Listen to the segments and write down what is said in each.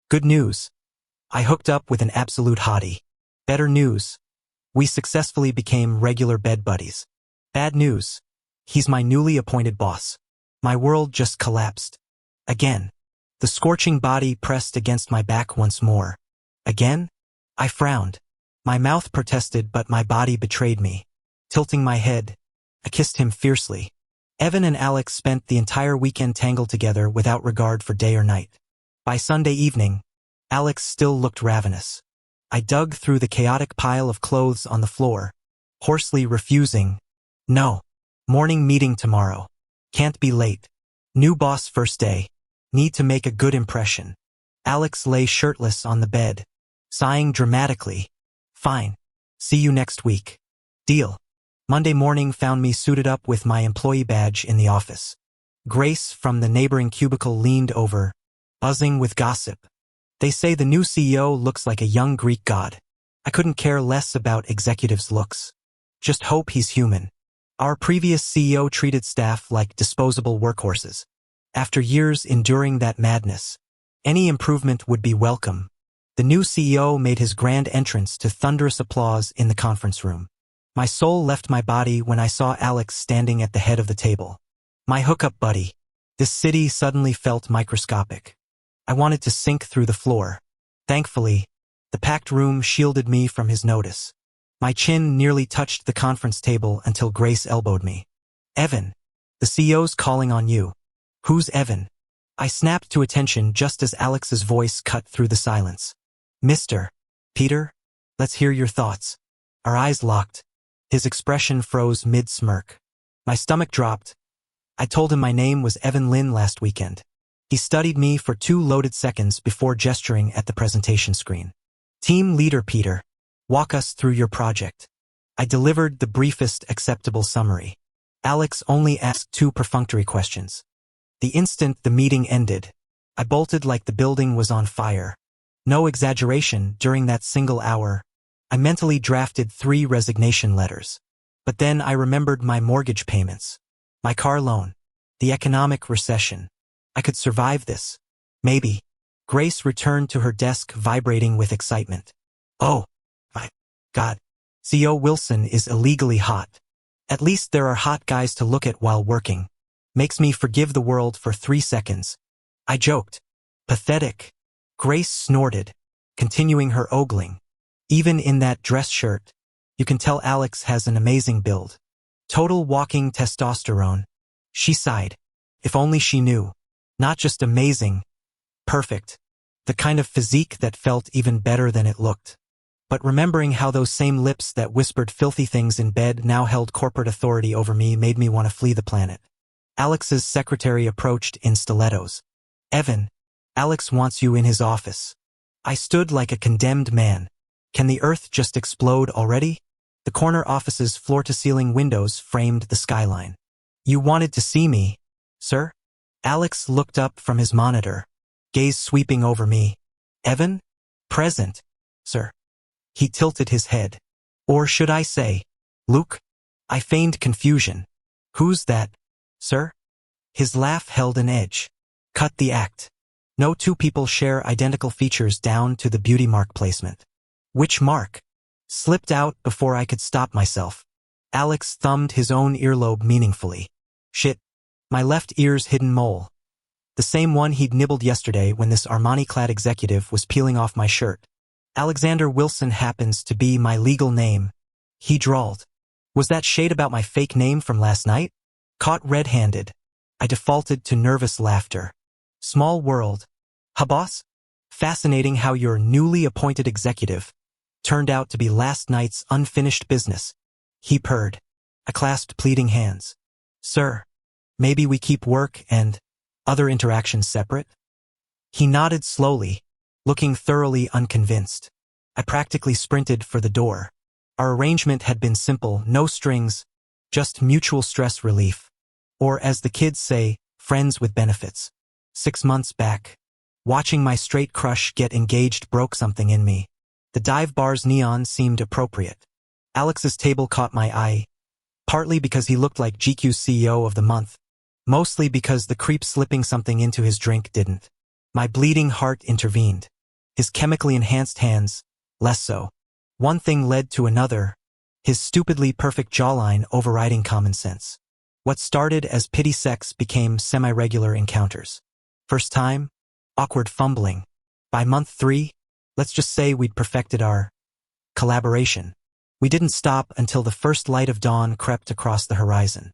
Good news. I hooked up with an absolute hottie. Better news. We successfully became regular bed buddies. Bad news. He's my newly appointed boss. My world just collapsed. Again. The scorching body pressed against my back once more. Again? I frowned. My mouth protested, but my body betrayed me. Tilting my head, I kissed him fiercely. Evan and Alex spent the entire weekend tangled together without regard for day or night. By Sunday evening, Alex still looked ravenous. I dug through the chaotic pile of clothes on the floor, hoarsely refusing. No. Morning meeting tomorrow. Can't be late. New boss first day. Need to make a good impression. Alex lay shirtless on the bed, sighing dramatically. Fine. See you next week. Deal. Monday morning found me suited up with my employee badge in the office. Grace from the neighboring cubicle leaned over, buzzing with gossip. They say the new CEO looks like a young Greek god. I couldn't care less about executives' looks. Just hope he's human. Our previous CEO treated staff like disposable workhorses. After years enduring that madness, any improvement would be welcome. The new CEO made his grand entrance to thunderous applause in the conference room. My soul left my body when I saw Alex standing at the head of the table. My hookup buddy. This city suddenly felt microscopic. I wanted to sink through the floor. Thankfully, the packed room shielded me from his notice. My chin nearly touched the conference table until Grace elbowed me. Evan, the CEO's calling on you. Who's Evan? I snapped to attention just as Alex's voice cut through the silence. Mr. Peter, let's hear your thoughts. Our eyes locked. His expression froze mid-smirk. My stomach dropped. I told him my name was Evan Lynn last weekend. He studied me for 2 loaded seconds before gesturing at the presentation screen. Team leader Peter, walk us through your project. I delivered the briefest acceptable summary. Alex only asked 2 perfunctory questions. The instant the meeting ended, I bolted like the building was on fire. No exaggeration, during that single hour, I mentally drafted 3 resignation letters. But then I remembered my mortgage payments, my car loan, the economic recession. I could survive this. Maybe. Grace returned to her desk vibrating with excitement. Oh, my God. CEO Wilson is illegally hot. At least there are hot guys to look at while working. Makes me forgive the world for 3 seconds. I joked. Pathetic. Grace snorted, continuing her ogling. Even in that dress shirt, you can tell Alex has an amazing build. Total walking testosterone. She sighed. If only she knew. Not just amazing. Perfect. The kind of physique that felt even better than it looked. But remembering how those same lips that whispered filthy things in bed now held corporate authority over me made me want to flee the planet. Alex's secretary approached in stilettos. Evan, Alex wants you in his office. I stood like a condemned man. Can the earth just explode already? The corner office's floor-to-ceiling windows framed the skyline. You wanted to see me, sir? Alex looked up from his monitor, gaze sweeping over me. Evan? Present, sir. He tilted his head. Or should I say, Luke? I feigned confusion. Who's that, sir? His laugh held an edge. Cut the act. No 2 people share identical features down to the beauty mark placement. Which mark? Slipped out before I could stop myself. Alex thumbed his own earlobe meaningfully. Shit. My left ear's hidden mole. The same one he'd nibbled yesterday when this Armani-clad executive was peeling off my shirt. Alexander Wilson happens to be my legal name. He drawled. Was that shade about my fake name from last night? Caught red-handed. I defaulted to nervous laughter. Small world. Huh, boss? Fascinating how your newly appointed executive turned out to be last night's unfinished business. He purred. I clasped pleading hands. Sir, maybe we keep work and other interactions separate? He nodded slowly, looking thoroughly unconvinced. I practically sprinted for the door. Our arrangement had been simple, no strings, just mutual stress relief. Or as the kids say, friends with benefits. 6 months back, watching my straight crush get engaged broke something in me. The dive bar's neon seemed appropriate. Alex's table caught my eye, partly because he looked like GQ's CEO of the month, mostly because the creep slipping something into his drink didn't. My bleeding heart intervened. His chemically enhanced hands, less so. One thing led to another, his stupidly perfect jawline overriding common sense. What started as pity sex became semi-regular encounters. First time, awkward fumbling. By month 3, let's just say we'd perfected our collaboration. We didn't stop until the first light of dawn crept across the horizon.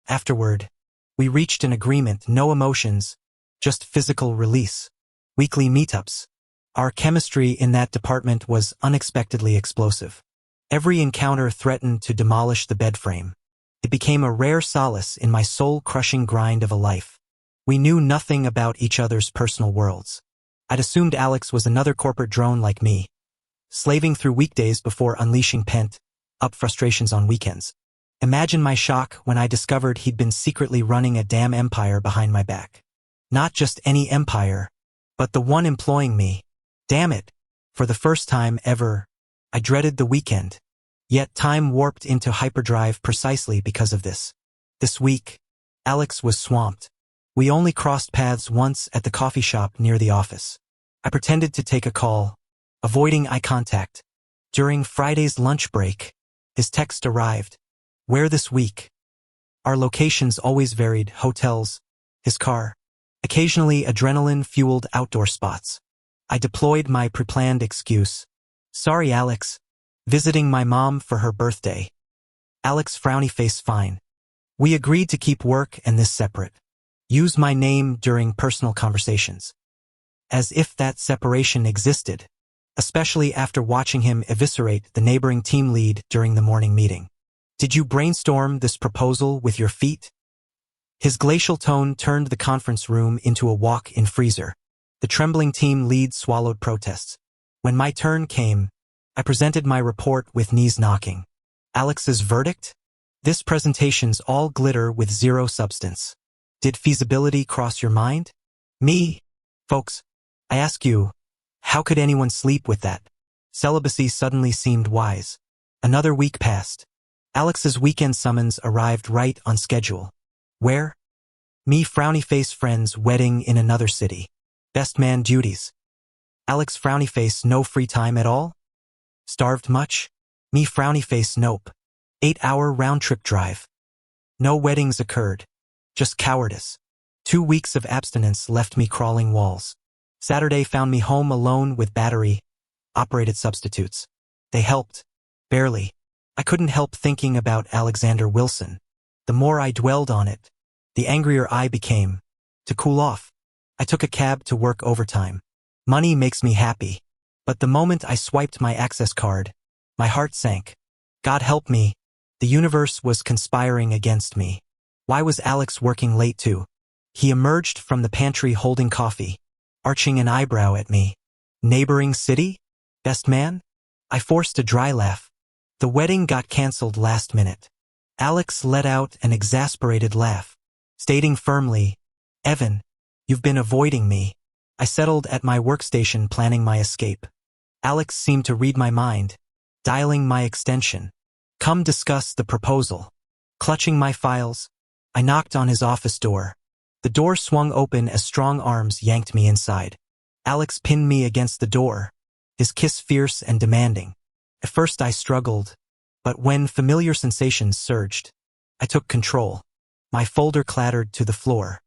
Afterward, we reached an agreement, no emotions, just physical release. Weekly meetups. Our chemistry in that department was unexpectedly explosive. Every encounter threatened to demolish the bed frame. It became a rare solace in my soul-crushing grind of a life. We knew nothing about each other's personal worlds. I'd assumed Alex was another corporate drone like me, slaving through weekdays before unleashing pent-up frustrations on weekends. Imagine my shock when I discovered he'd been secretly running a damn empire behind my back. Not just any empire, but the one employing me. Damn it. For the first time ever, I dreaded the weekend. Yet time warped into hyperdrive precisely because of this. This week, Alex was swamped. We only crossed paths once at the coffee shop near the office. I pretended to take a call, avoiding eye contact. During Friday's lunch break, his text arrived. Where this week? Our locations always varied, hotels, his car, occasionally adrenaline-fueled outdoor spots. I deployed my pre-planned excuse. Sorry, Alex. Visiting my mom for her birthday. Alex frowny face fine. We agreed to keep work and this separate. Use my name during personal conversations. As if that separation existed, especially after watching him eviscerate the neighboring team lead during the morning meeting. Did you brainstorm this proposal with your feet? His glacial tone turned the conference room into a walk-in freezer. The trembling team lead swallowed protests. When my turn came, I presented my report with knees knocking. Alex's verdict? This presentation's all glitter with zero substance. Did feasibility cross your mind? Me? Folks, I ask you, how could anyone sleep with that? Celibacy suddenly seemed wise. Another week passed. Alex's weekend summons arrived right on schedule. Where? Me frowny face friend's wedding in another city. Best man duties. Alex frowny face no free time at all? Starved much? Me frowny face nope. 8-hour round-trip drive. No weddings occurred. Just cowardice. 2 weeks of abstinence left me crawling walls. Saturday found me home alone with battery-operated substitutes. They helped. Barely. I couldn't help thinking about Alexander Wilson. The more I dwelled on it, the angrier I became. To cool off, I took a cab to work overtime. Money makes me happy. But the moment I swiped my access card, my heart sank. God help me, the universe was conspiring against me. Why was Alex working late too? He emerged from the pantry holding coffee, arching an eyebrow at me. Neighboring city? Best man? I forced a dry laugh. The wedding got cancelled last minute. Alex let out an exasperated laugh, stating firmly, Evan, you've been avoiding me. I settled at my workstation planning my escape. Alex seemed to read my mind, dialing my extension. Come discuss the proposal. Clutching my files, I knocked on his office door. The door swung open as strong arms yanked me inside. Alex pinned me against the door, his kiss fierce and demanding. At first I struggled, but when familiar sensations surged, I took control. My folder clattered to the floor.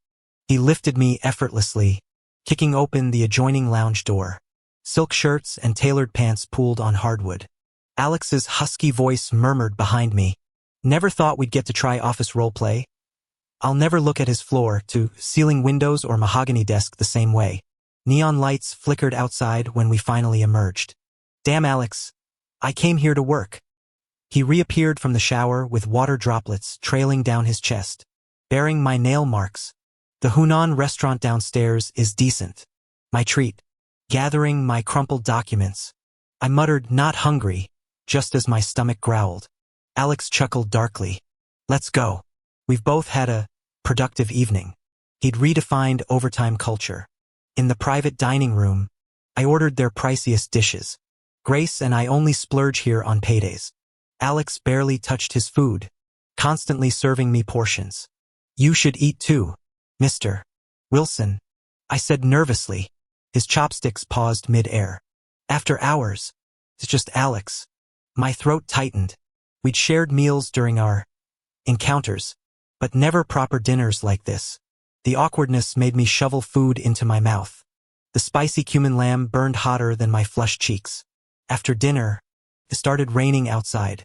He lifted me effortlessly, kicking open the adjoining lounge door. Silk shirts and tailored pants pooled on hardwood. Alex's husky voice murmured behind me. Never thought we'd get to try office roleplay. I'll never look at his floor-to-ceiling windows or mahogany desk the same way. Neon lights flickered outside when we finally emerged. Damn, Alex. I came here to work. He reappeared from the shower with water droplets trailing down his chest, bearing my nail marks. The Hunan restaurant downstairs is decent. My treat. Gathering my crumpled documents, I muttered, not hungry, just as my stomach growled. Alex chuckled darkly. Let's go. We've both had a productive evening. He'd redefined overtime culture. In the private dining room, I ordered their priciest dishes. Grace and I only splurge here on paydays. Alex barely touched his food, constantly serving me portions. You should eat too, Mr. Wilson, I said nervously. His chopsticks paused mid-air. After hours, it's just Alex. My throat tightened. We'd shared meals during our encounters, but never proper dinners like this. The awkwardness made me shovel food into my mouth. The spicy cumin lamb burned hotter than my flushed cheeks. After dinner, it started raining outside.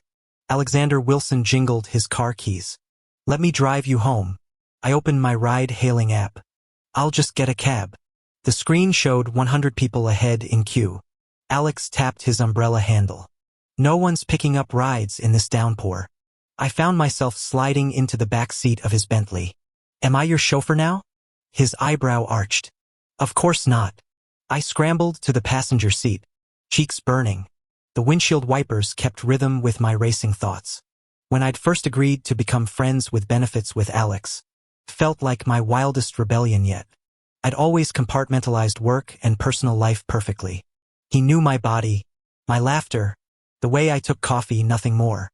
Alexander Wilson jingled his car keys. "Let me drive you home." I opened my ride-hailing app. "I'll just get a cab." The screen showed 100 people ahead in queue. Alex tapped his umbrella handle. "No one's picking up rides in this downpour." I found myself sliding into the back seat of his Bentley. "Am I your chauffeur now?" His eyebrow arched. "Of course not." I scrambled to the passenger seat, cheeks burning. The windshield wipers kept rhythm with my racing thoughts. When I'd first agreed to become friends with benefits with Alex, felt like my wildest rebellion yet. I'd always compartmentalized work and personal life perfectly. He knew my body, my laughter, the way I took coffee, nothing more.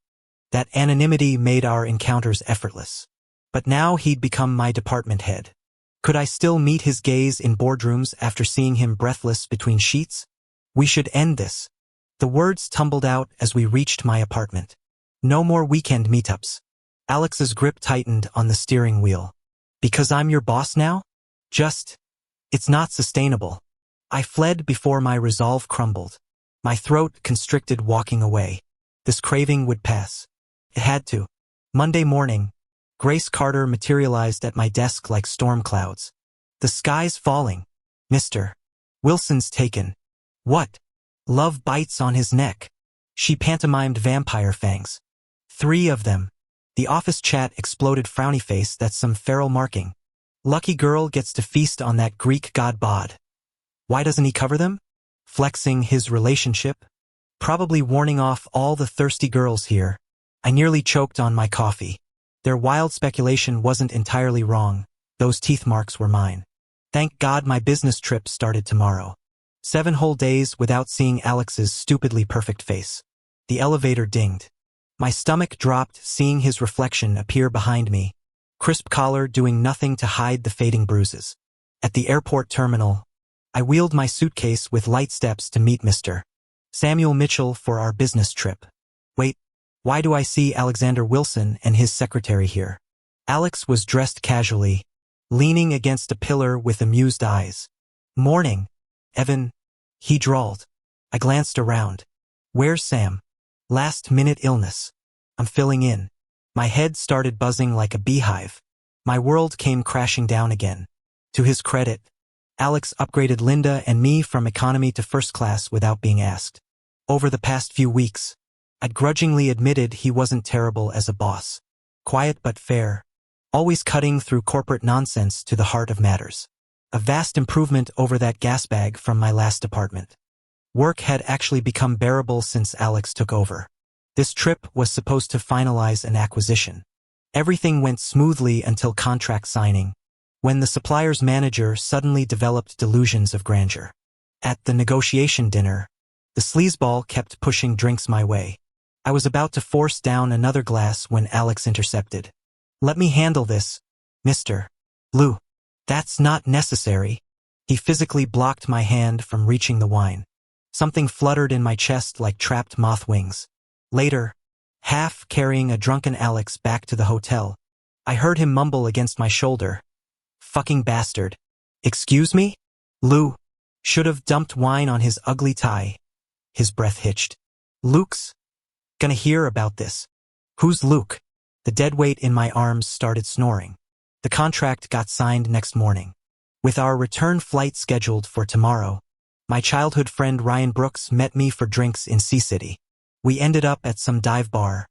That anonymity made our encounters effortless. But now he'd become my department head. Could I still meet his gaze in boardrooms after seeing him breathless between sheets? "We should end this." The words tumbled out as we reached my apartment. No more weekend meetups. Alex's grip tightened on the steering wheel. "Because I'm your boss now? It's not sustainable." I fled before my resolve crumbled. My throat constricted walking away. This craving would pass. It had to. Monday morning, Grace Carter materialized at my desk like storm clouds. "The sky's falling. Mr. Wilson's taken." "What?" "Love bites on his neck." She pantomimed vampire fangs. 3 of them. The office chat exploded. Frowny face, that's some feral marking. Lucky girl gets to feast on that Greek god bod. Why doesn't he cover them? Flexing his relationship? Probably warning off all the thirsty girls here. I nearly choked on my coffee. Their wild speculation wasn't entirely wrong. Those teeth marks were mine. Thank God my business trip started tomorrow. 7 whole days without seeing Alex's stupidly perfect face. The elevator dinged. My stomach dropped seeing his reflection appear behind me. Crisp collar doing nothing to hide the fading bruises. At the airport terminal, I wheeled my suitcase with light steps to meet Mr. Samuel Mitchell for our business trip. Wait, why do I see Alexander Wilson and his secretary here? Alex was dressed casually, leaning against a pillar with amused eyes. "Morning, Evan," he drawled. I glanced around. "Where's Sam?" "Last-minute illness. I'm filling in." My head started buzzing like a beehive. My world came crashing down again. To his credit, Alex upgraded Linda and me from economy to first class without being asked. Over the past few weeks, I'd grudgingly admitted he wasn't terrible as a boss. Quiet but fair, always cutting through corporate nonsense to the heart of matters. A vast improvement over that gas bag from my last department. Work had actually become bearable since Alex took over. This trip was supposed to finalize an acquisition. Everything went smoothly until contract signing, when the supplier's manager suddenly developed delusions of grandeur. At the negotiation dinner, the sleazeball kept pushing drinks my way. I was about to force down another glass when Alex intercepted. "Let me handle this, Mr. Lou." "That's not necessary." He physically blocked my hand from reaching the wine. Something fluttered in my chest like trapped moth wings. Later, half carrying a drunken Alex back to the hotel, I heard him mumble against my shoulder. "Fucking bastard." "Excuse me?" "Lou should have dumped wine on his ugly tie." His breath hitched. "Luke's gonna hear about this." "Who's Luke?" The deadweight in my arms started snoring. The contract got signed next morning. With our return flight scheduled for tomorrow, my childhood friend Ryan Brooks met me for drinks in Sea City. We ended up at some dive bar,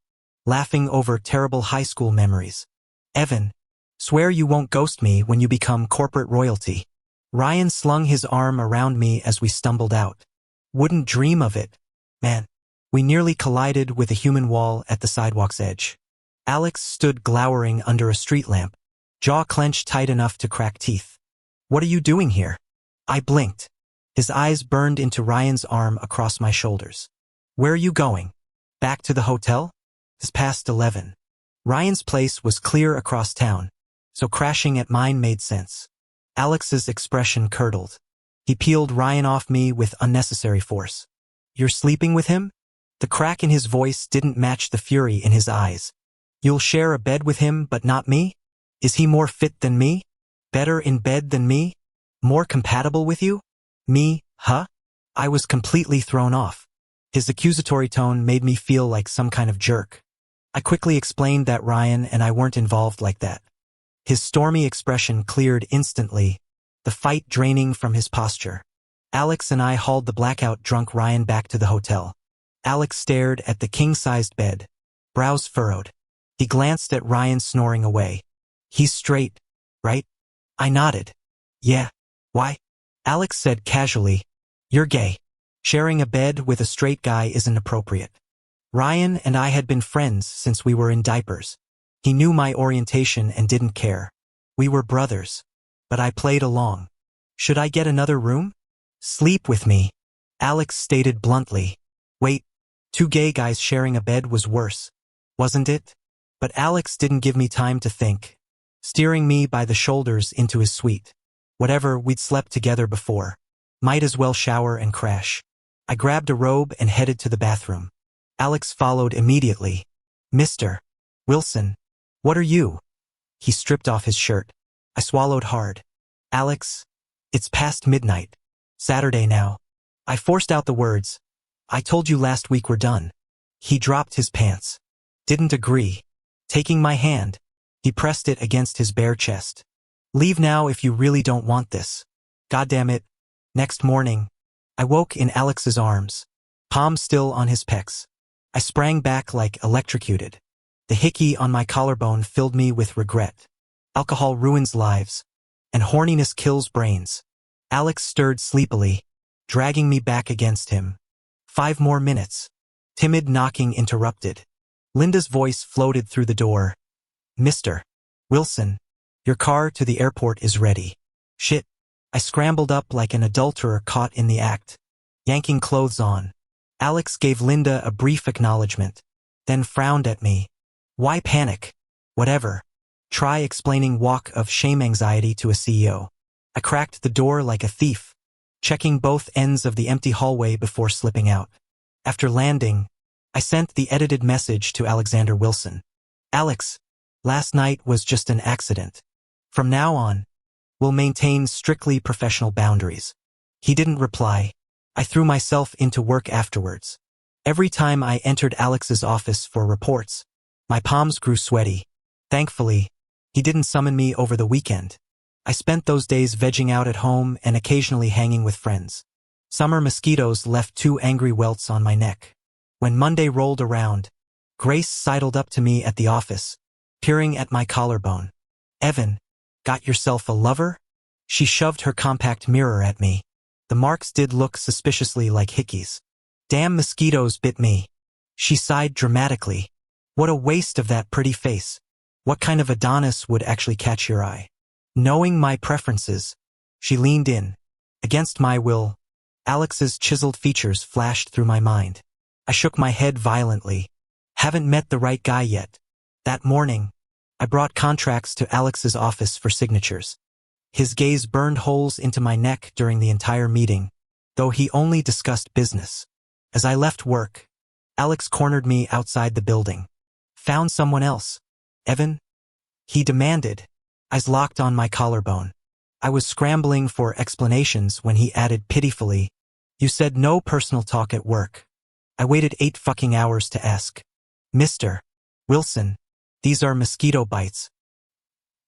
laughing over terrible high school memories. "Evan, swear you won't ghost me when you become corporate royalty." Ryan slung his arm around me as we stumbled out. "Wouldn't dream of it, man." We nearly collided with a human wall at the sidewalk's edge. Alex stood glowering under a street lamp, jaw clenched tight enough to crack teeth. "What are you doing here?" I blinked. His eyes burned into Ryan's arm across my shoulders. "Where are you going?" "Back to the hotel?" "It's past 11. Ryan's place was clear across town, so crashing at mine made sense. Alex's expression curdled. He peeled Ryan off me with unnecessary force. You're sleeping with him? The crack in his voice didn't match the fury in his eyes. You'll share a bed with him but not me? Is he more fit than me? Better in bed than me? More compatible with you? Me, huh? I was completely thrown off. His accusatory tone made me feel like some kind of jerk. I quickly explained that Ryan and I weren't involved like that. His stormy expression cleared instantly, the fight draining from his posture. Alex and I hauled the blackout drunk Ryan back to the hotel. Alex stared at the king-sized bed, brows furrowed. He glanced at Ryan snoring away. He's straight, right? I nodded. Yeah. Why? Alex said casually, you're gay. Sharing a bed with a straight guy isn't appropriate. Ryan and I had been friends since we were in diapers. He knew my orientation and didn't care. We were brothers. But I played along. Should I get another room? Sleep with me, Alex stated bluntly. Wait, two gay guys sharing a bed was worse, wasn't it? But Alex didn't give me time to think, steering me by the shoulders into his suite. Whatever, we'd slept together before. Might as well shower and crash. I grabbed a robe and headed to the bathroom. Alex followed immediately. Mr. Wilson, what are you? He stripped off his shirt. I swallowed hard. Alex, it's past midnight. Saturday now. I forced out the words. I told you last week we're done. He dropped his pants. Didn't agree. Taking my hand, he pressed it against his bare chest. Leave now if you really don't want this. Goddamn it. Next morning, I woke in Alex's arms, palm still on his pecs. I sprang back like electrocuted. The hickey on my collarbone filled me with regret. Alcohol ruins lives, and horniness kills brains. Alex stirred sleepily, dragging me back against him. 5 more minutes. Timid knocking interrupted. Linda's voice floated through the door. Mr. Wilson, your car to the airport is ready. Shit. I scrambled up like an adulterer caught in the act, yanking clothes on. Alex gave Linda a brief acknowledgement, then frowned at me. Why panic? Whatever. Try explaining walk of shame anxiety to a CEO. I cracked the door like a thief, checking both ends of the empty hallway before slipping out. After landing, I sent the edited message to Alexander Wilson. Alex, last night was just an accident. From now on, we'll maintain strictly professional boundaries. He didn't reply. I threw myself into work afterwards. Every time I entered Alex's office for reports, my palms grew sweaty. Thankfully, he didn't summon me over the weekend. I spent those days vegging out at home and occasionally hanging with friends. Summer mosquitoes left 2 angry welts on my neck. When Monday rolled around, Grace sidled up to me at the office, peering at my collarbone. Evan, got yourself a lover? She shoved her compact mirror at me. The marks did look suspiciously like hickeys. Damn mosquitoes bit me. She sighed dramatically. What a waste of that pretty face. What kind of Adonis would actually catch your eye? Knowing my preferences, she leaned in. Against my will, Alex's chiseled features flashed through my mind. I shook my head violently. Haven't met the right guy yet. That morning, I brought contracts to Alex's office for signatures. His gaze burned holes into my neck during the entire meeting, though he only discussed business. As I left work, Alex cornered me outside the building. Found someone else, Evan? He demanded, eyes locked on my collarbone. I was scrambling for explanations when he added pitifully, you said no personal talk at work. I waited 8 fucking hours to ask. Mr. Wilson, these are mosquito bites.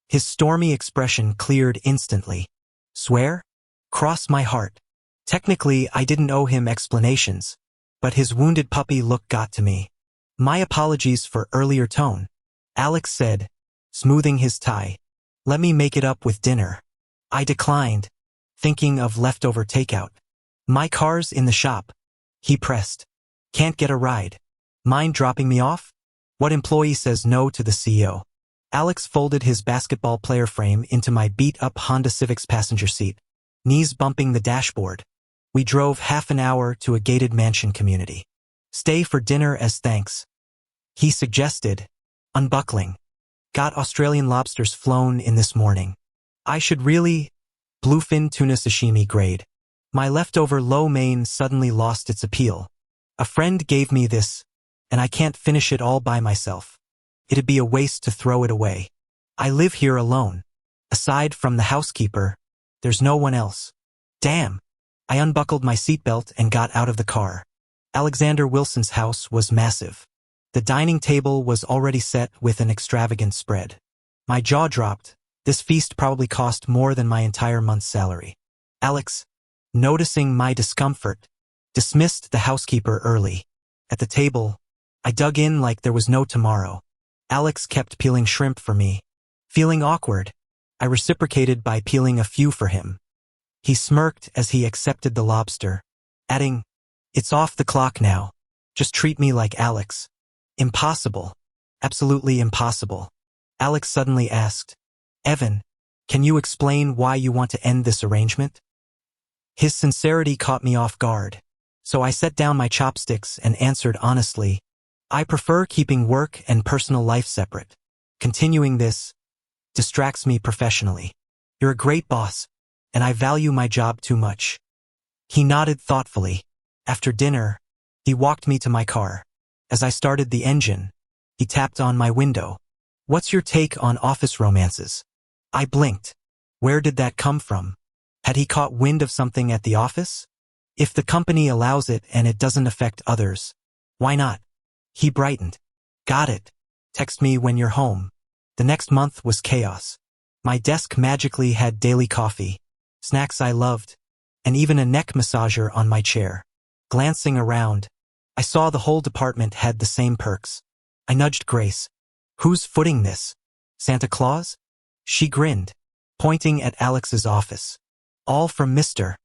His stormy expression cleared instantly. Swear? Cross my heart. Technically, I didn't owe him explanations, but his wounded puppy look got to me. My apologies for earlier tone, Alex said, smoothing his tie. Let me make it up with dinner. I declined, thinking of leftover takeout. My car's in the shop. He pressed. Can't get a ride. Mind dropping me off? What employee says no to the CEO? Alex folded his basketball player frame into my beat-up Honda Civic's passenger seat, knees bumping the dashboard. We drove half an hour to a gated mansion community. Stay for dinner as thanks, he suggested, unbuckling. Got Australian lobsters flown in this morning. I should really... Bluefin tuna sashimi grade. My leftover lo mein suddenly lost its appeal. A friend gave me this, and I can't finish it all by myself. It'd be a waste to throw it away. I live here alone. Aside from the housekeeper, there's no one else. Damn. I unbuckled my seatbelt and got out of the car. Alexander Wilson's house was massive. The dining table was already set with an extravagant spread. My jaw dropped. This feast probably cost more than my entire month's salary. Alex, noticing my discomfort, dismissed the housekeeper early. At the table, I dug in like there was no tomorrow. Alex kept peeling shrimp for me. Feeling awkward, I reciprocated by peeling a few for him. He smirked as he accepted the lobster, adding, "It's off the clock now. Just treat me like Alex." Impossible. Absolutely impossible. Alex suddenly asked, "Evan, can you explain why you want to end this arrangement?" His sincerity caught me off guard, so I set down my chopsticks and answered honestly, "I prefer keeping work and personal life separate. Continuing this distracts me professionally. You're a great boss, and I value my job too much." He nodded thoughtfully. After dinner, he walked me to my car. As I started the engine, he tapped on my window. "What's your take on office romances?" I blinked. Where did that come from? Had he caught wind of something at the office? If the company allows it and it doesn't affect others, why not? He brightened. "Got it. Text me when you're home." The next month was chaos. My desk magically had daily coffee, snacks I loved, and even a neck massager on my chair. Glancing around, I saw the whole department had the same perks. I nudged Grace. "Who's footing this? Santa Claus?" She grinned, pointing at Alex's office. "All from Mr.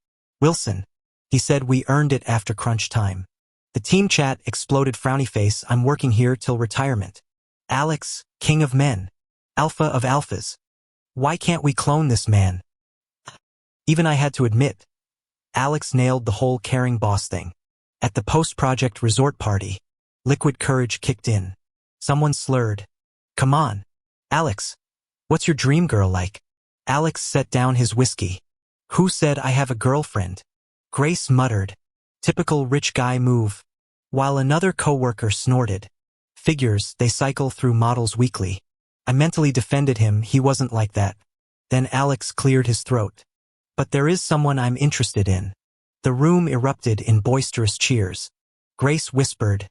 Wilson. He said we earned it after crunch time." The team chat exploded. Frowny face. "I'm working here till retirement." Alex, king of men. Alpha of alphas. Why can't we clone this man? Even I had to admit, Alex nailed the whole caring boss thing. At the post-project resort party, liquid courage kicked in. Someone slurred, "Come on, Alex, what's your dream girl like?" Alex set down his whiskey. "Who said I have a girlfriend?" Grace muttered, "Typical rich guy move," while another coworker snorted, "Figures, they cycle through models weekly." I mentally defended him. He wasn't like that. Then Alex cleared his throat. "But there is someone I'm interested in." The room erupted in boisterous cheers. Grace whispered,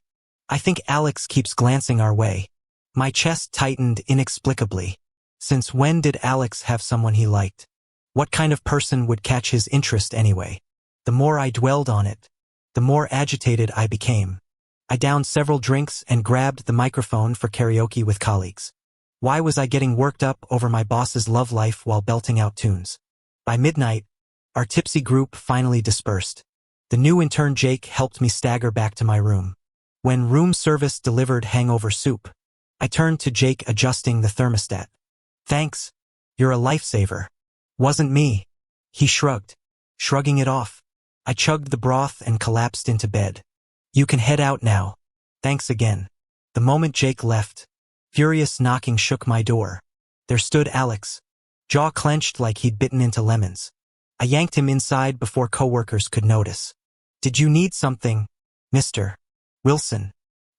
"I think Alex keeps glancing our way." My chest tightened inexplicably. Since when did Alex have someone he liked? What kind of person would catch his interest anyway? The more I dwelled on it, the more agitated I became. I downed several drinks and grabbed the microphone for karaoke with colleagues. Why was I getting worked up over my boss's love life while belting out tunes? By midnight, our tipsy group finally dispersed. The new intern Jake helped me stagger back to my room. When room service delivered hangover soup, I turned to Jake, adjusting the thermostat. "Thanks. You're a lifesaver." "Wasn't me." He shrugged, shrugging it off. I chugged the broth and collapsed into bed. "You can head out now. Thanks again." The moment Jake left, furious knocking shook my door. There stood Alex, jaw clenched like he'd bitten into lemons. I yanked him inside before coworkers could notice. "Did you need something, Mr. Wilson?"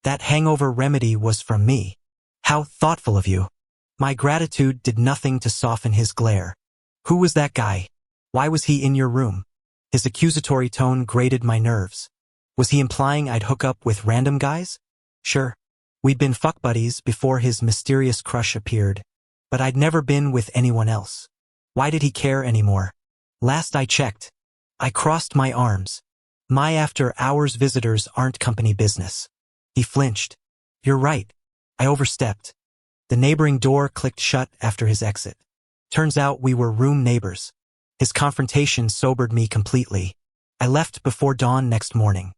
"That hangover remedy was from me." "How thoughtful of you." My gratitude did nothing to soften his glare. "Who was that guy? Why was he in your room?" His accusatory tone grated my nerves. Was he implying I'd hook up with random guys? Sure. We'd been fuck buddies before his mysterious crush appeared, but I'd never been with anyone else. Why did he care anymore? Last I checked. I crossed my arms. My after-hours visitors aren't company business. He flinched. "You're right. I overstepped." The neighboring door clicked shut after his exit. Turns out we were room neighbors. His confrontation sobered me completely. I left before dawn next morning.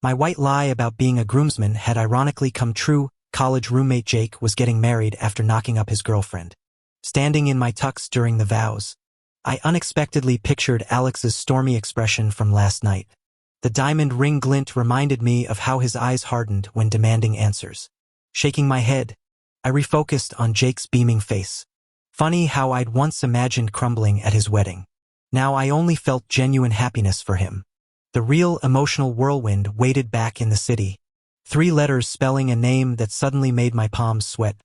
My white lie about being a groomsman had ironically come true. College roommate Jake was getting married after knocking up his girlfriend. Standing in my tux during the vows, I unexpectedly pictured Alex's stormy expression from last night. The diamond ring glint reminded me of how his eyes hardened when demanding answers. Shaking my head, I refocused on Jake's beaming face. Funny how I'd once imagined crumbling at his wedding. Now I only felt genuine happiness for him. The real emotional whirlwind waited back in the city. 3 letters spelling a name that suddenly made my palms sweat.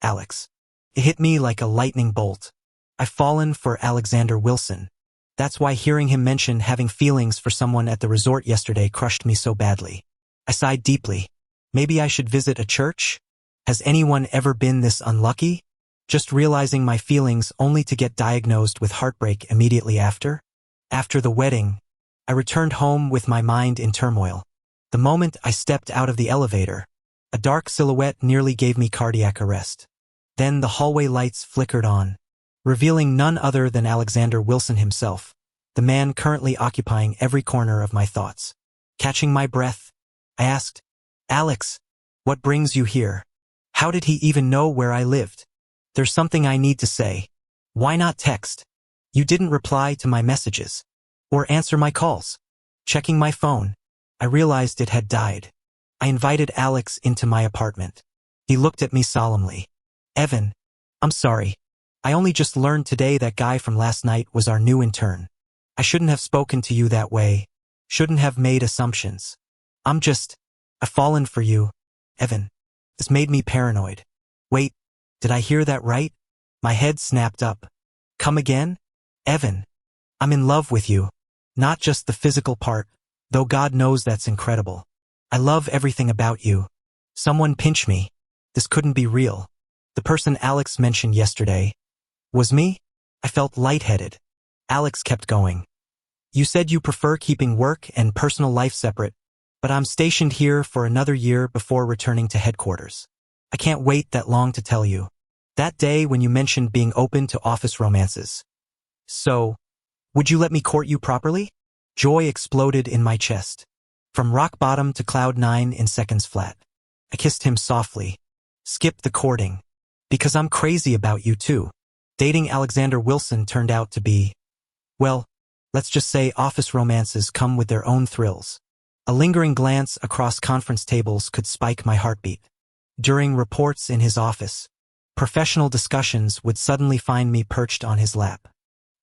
Alex. It hit me like a lightning bolt. I've fallen for Alexander Wilson. That's why hearing him mention having feelings for someone at the resort yesterday crushed me so badly. I sighed deeply. Maybe I should visit a church? Has anyone ever been this unlucky? Just realizing my feelings only to get diagnosed with heartbreak immediately after? After the wedding, I returned home with my mind in turmoil. The moment I stepped out of the elevator, a dark silhouette nearly gave me cardiac arrest. Then the hallway lights flickered on, revealing none other than Alexander Wilson himself, the man currently occupying every corner of my thoughts. Catching my breath, I asked, "Alex, what brings you here? How did he even know where I lived? There's something I need to say. Why not text? You didn't reply to my messages. Or answer my calls." Checking my phone, I realized it had died. I invited Alex into my apartment. He looked at me solemnly. "Evan, I'm sorry. I only just learned today that guy from last night was our new intern. I shouldn't have spoken to you that way. Shouldn't have made assumptions. I've fallen for you, Evan." This made me paranoid. Wait, did I hear that right? My head snapped up. Come again? Evan, I'm in love with you. Not just the physical part, though God knows that's incredible. I love everything about you. Someone pinch me. This couldn't be real. The person Alex mentioned yesterday was me? I felt lightheaded. Alex kept going. You said you prefer keeping work and personal life separate, but I'm stationed here for another year before returning to headquarters. I can't wait that long to tell you. That day when you mentioned being open to office romances. So, would you let me court you properly? Joy exploded in my chest. From rock bottom to cloud 9 in seconds flat. I kissed him softly. Skip the courting. Because I'm crazy about you too. Dating Alexander Wilson turned out to be, well, let's just say office romances come with their own thrills. A lingering glance across conference tables could spike my heartbeat. During reports in his office, professional discussions would suddenly find me perched on his lap.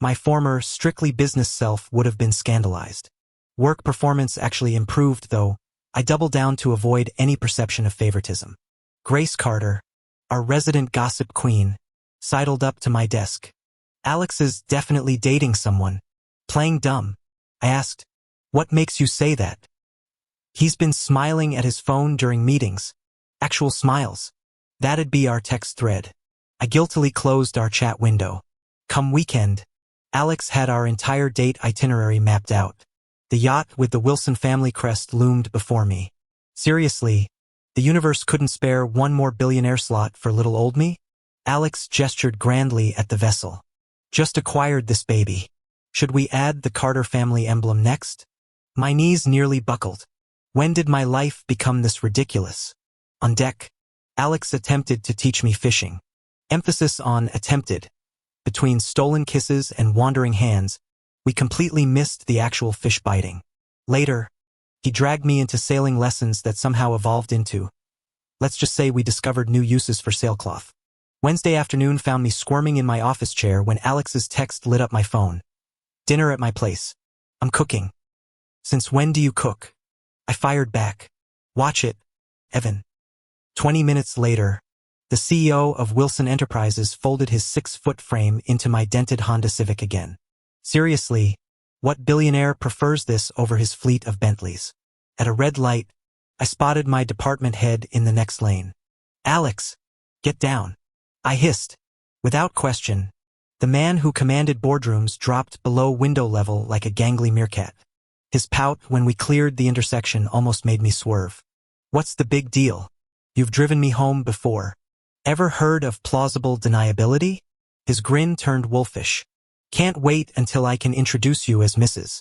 My former, strictly business self would have been scandalized. Work performance actually improved, though. I doubled down to avoid any perception of favoritism. Grace Carter, our resident gossip queen, sidled up to my desk. Alex is definitely dating someone. Playing dumb. I asked, what makes you say that? He's been smiling at his phone during meetings. Actual smiles. That'd be our text thread. I guiltily closed our chat window. Come weekend, Alex had our entire date itinerary mapped out. The yacht with the Wilson family crest loomed before me. Seriously, the universe couldn't spare one more billionaire slot for little old me? Alex gestured grandly at the vessel. Just acquired this baby. Should we add the Carter family emblem next? My knees nearly buckled. When did my life become this ridiculous? On deck, Alex attempted to teach me fishing. Emphasis on attempted. Between stolen kisses and wandering hands, we completely missed the actual fish biting. Later, he dragged me into sailing lessons that somehow evolved into, let's just say we discovered new uses for sailcloth. Wednesday afternoon found me squirming in my office chair when Alex's text lit up my phone. Dinner at my place. I'm cooking. Since when do you cook? I fired back. Watch it, Evan. 20 minutes later, the CEO of Wilson Enterprises folded his 6-foot frame into my dented Honda Civic again. Seriously, what billionaire prefers this over his fleet of Bentleys? At a red light, I spotted my department head in the next lane. Alex, get down. I hissed. Without question, the man who commanded boardrooms dropped below window level like a gangly meerkat. His pout when we cleared the intersection almost made me swerve. What's the big deal? You've driven me home before. Ever heard of plausible deniability? His grin turned wolfish. Can't wait until I can introduce you as Mrs.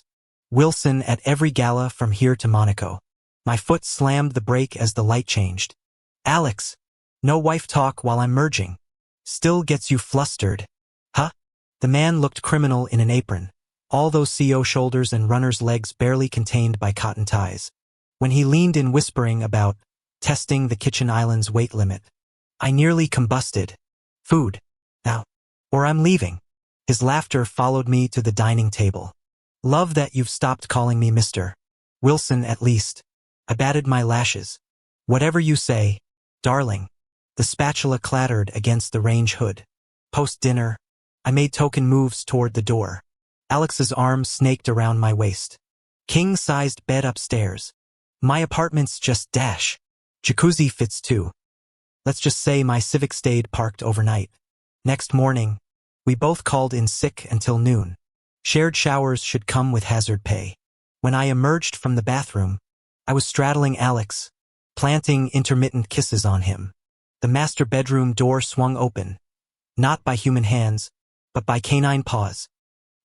Wilson at every gala from here to Monaco. My foot slammed the brake as the light changed. Alex, no wife talk while I'm merging. Still gets you flustered. Huh? The man looked criminal in an apron. All those CO shoulders and runner's legs barely contained by cotton ties. When he leaned in whispering about testing the kitchen island's weight limit, I nearly combusted. Food. Now. Or I'm leaving. His laughter followed me to the dining table. Love that you've stopped calling me Mr. Wilson at least. I batted my lashes. Whatever you say, darling. The spatula clattered against the range hood. Post-dinner, I made token moves toward the door. Alex's arm snaked around my waist. King-sized bed upstairs. My apartment's just dash. Jacuzzi fits too. Let's just say my Civic stayed parked overnight. Next morning, we both called in sick until noon. Shared showers should come with hazard pay. When I emerged from the bathroom, I was straddling Alex, planting intermittent kisses on him. The master bedroom door swung open, not by human hands, but by canine paws.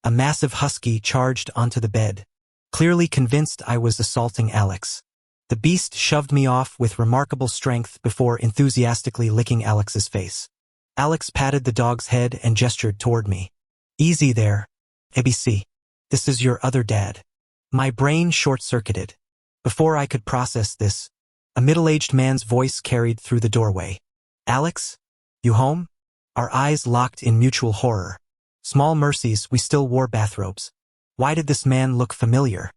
A massive husky charged onto the bed, clearly convinced I was assaulting Alex. The beast shoved me off with remarkable strength before enthusiastically licking Alex's face. Alex patted the dog's head and gestured toward me. Easy there, ABC. This is your other dad. My brain short-circuited. Before I could process this, a middle-aged man's voice carried through the doorway. Alex? You home? Our eyes locked in mutual horror. Small mercies, we still wore bathrobes. Why did this man look familiar?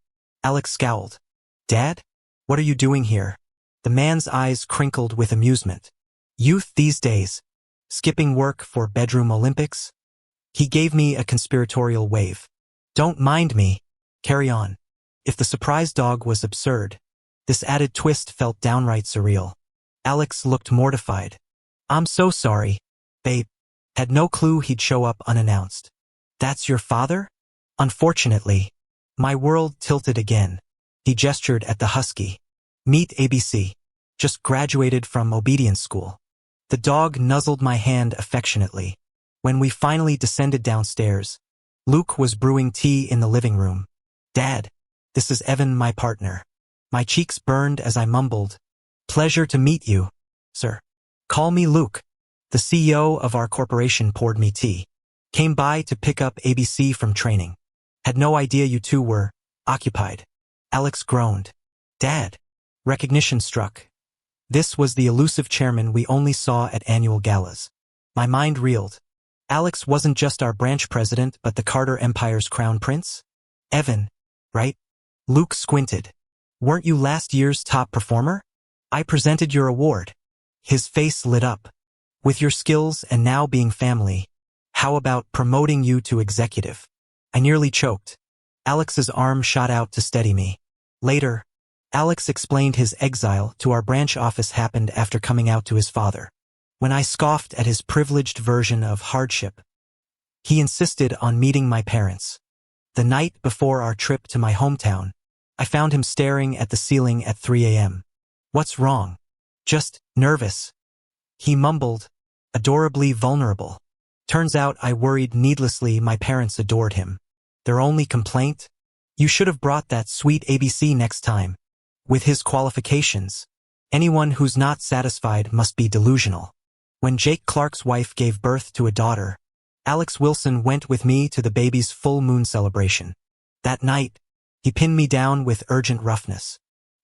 Alex scowled. Dad? What are you doing here? The man's eyes crinkled with amusement. Youth these days. Skipping work for bedroom Olympics? He gave me a conspiratorial wave. Don't mind me. Carry on. If the surprise dog was absurd, this added twist felt downright surreal. Alex looked mortified. I'm so sorry, babe. Had no clue he'd show up unannounced. That's your father? Unfortunately. My world tilted again. He gestured at the husky. Meet ABC. Just graduated from obedience school. The dog nuzzled my hand affectionately. When we finally descended downstairs, Luke was brewing tea in the living room. Dad, this is Evan, my partner. My cheeks burned as I mumbled. Pleasure to meet you, sir. Call me Luke. The CEO of our corporation poured me tea. Came by to pick up ABC from training. Had no idea you two were occupied. Alex groaned. Dad. Recognition struck. This was the elusive chairman we only saw at annual galas. My mind reeled. Alex wasn't just our branch president but the Carter Empire's crown prince? Evan, right? Luke squinted. Weren't you last year's top performer? I presented your award. His face lit up. With your skills and now being family, how about promoting you to executive? I nearly choked. Alex's arm shot out to steady me. Later, Alex explained his exile to our branch office happened after coming out to his father. When I scoffed at his privileged version of hardship, he insisted on meeting my parents. The night before our trip to my hometown, I found him staring at the ceiling at 3 a.m. What's wrong? Just nervous. He mumbled, adorably vulnerable. Turns out I worried needlessly. My parents adored him. Their only complaint? You should have brought that sweet ABC next time. With his qualifications, anyone who's not satisfied must be delusional. When Jake Clark's wife gave birth to a daughter, Alex Wilson went with me to the baby's full moon celebration. That night, he pinned me down with urgent roughness.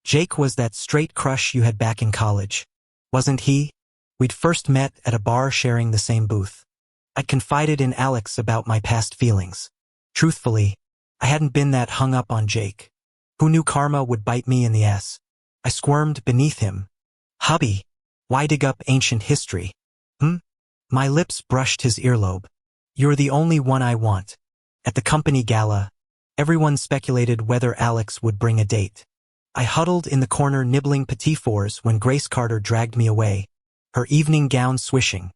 Jake was that straight crush you had back in college, wasn't he? We'd first met at a bar sharing the same booth. I'd confided in Alex about my past feelings. Truthfully, I hadn't been that hung up on Jake. Who knew karma would bite me in the ass? I squirmed beneath him. Hubby, why dig up ancient history? My lips brushed his earlobe. You're the only one I want. At the company gala, everyone speculated whether Alex would bring a date. I huddled in the corner nibbling petit fours when Grace Carter dragged me away, her evening gown swishing.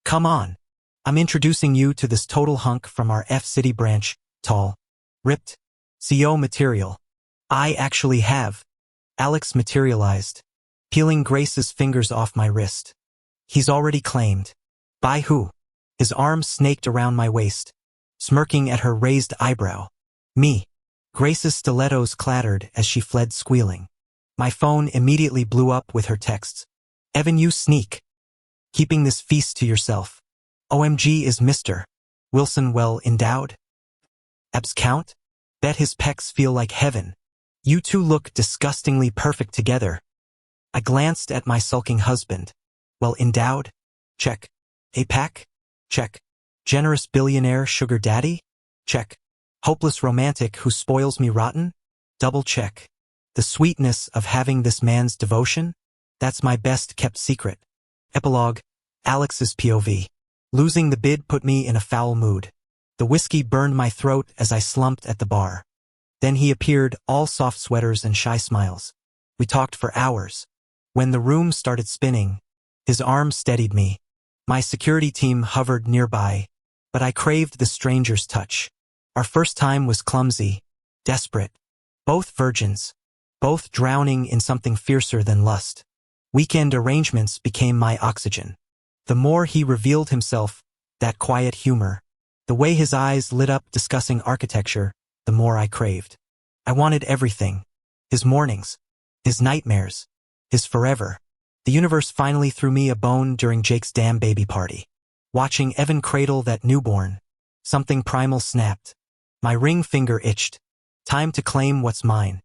Come on. I'm introducing you to this total hunk from our F-City branch, tall, ripped, CO material. I actually have. Alex materialized, peeling Grace's fingers off my wrist. He's already claimed. By who? His arm snaked around my waist, smirking at her raised eyebrow. Me. Grace's stilettos clattered as she fled squealing. My phone immediately blew up with her texts. Evan, you sneak. Keeping this feast to yourself. OMG, is Mr. Wilson well endowed? Abs count? Bet his pecs feel like heaven. You two look disgustingly perfect together. I glanced at my sulking husband. Well endowed? Check. A pack? Check. Generous billionaire sugar daddy? Check. Hopeless romantic who spoils me rotten? Double check. The sweetness of having this man's devotion? That's my best kept secret. Epilogue. Alex's POV. Losing the bid put me in a foul mood. The whiskey burned my throat as I slumped at the bar. Then he appeared, all soft sweaters and shy smiles. We talked for hours. When the room started spinning, his arm steadied me. My security team hovered nearby, but I craved the stranger's touch. Our first time was clumsy, desperate. Both virgins, both drowning in something fiercer than lust. Weekend arrangements became my oxygen. The more he revealed himself, that quiet humor, the way his eyes lit up discussing architecture, the more I craved. I wanted everything. His mornings, his nightmares, his forever. The universe finally threw me a bone during Jake's damn baby party. Watching Evan cradle that newborn, something primal snapped. My ring finger itched. Time to claim what's mine.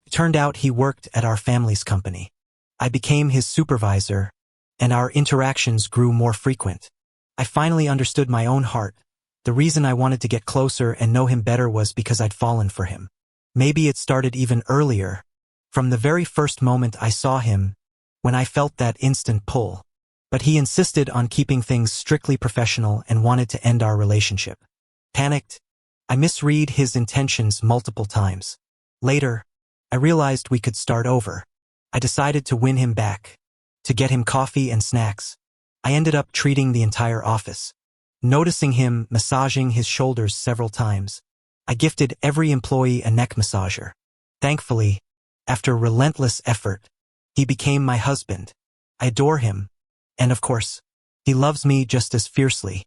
It turned out he worked at our family's company. I became his supervisor, and our interactions grew more frequent. I finally understood my own heart. The reason I wanted to get closer and know him better was because I'd fallen for him. Maybe it started even earlier, from the very first moment I saw him, when I felt that instant pull. But he insisted on keeping things strictly professional and wanted to end our relationship. Panicked, I misread his intentions multiple times. Later, I realized we could start over. I decided to win him back, to get him coffee and snacks. I ended up treating the entire office. Noticing him massaging his shoulders several times, I gifted every employee a neck massager. Thankfully, after relentless effort, he became my husband. I adore him. And of course, he loves me just as fiercely.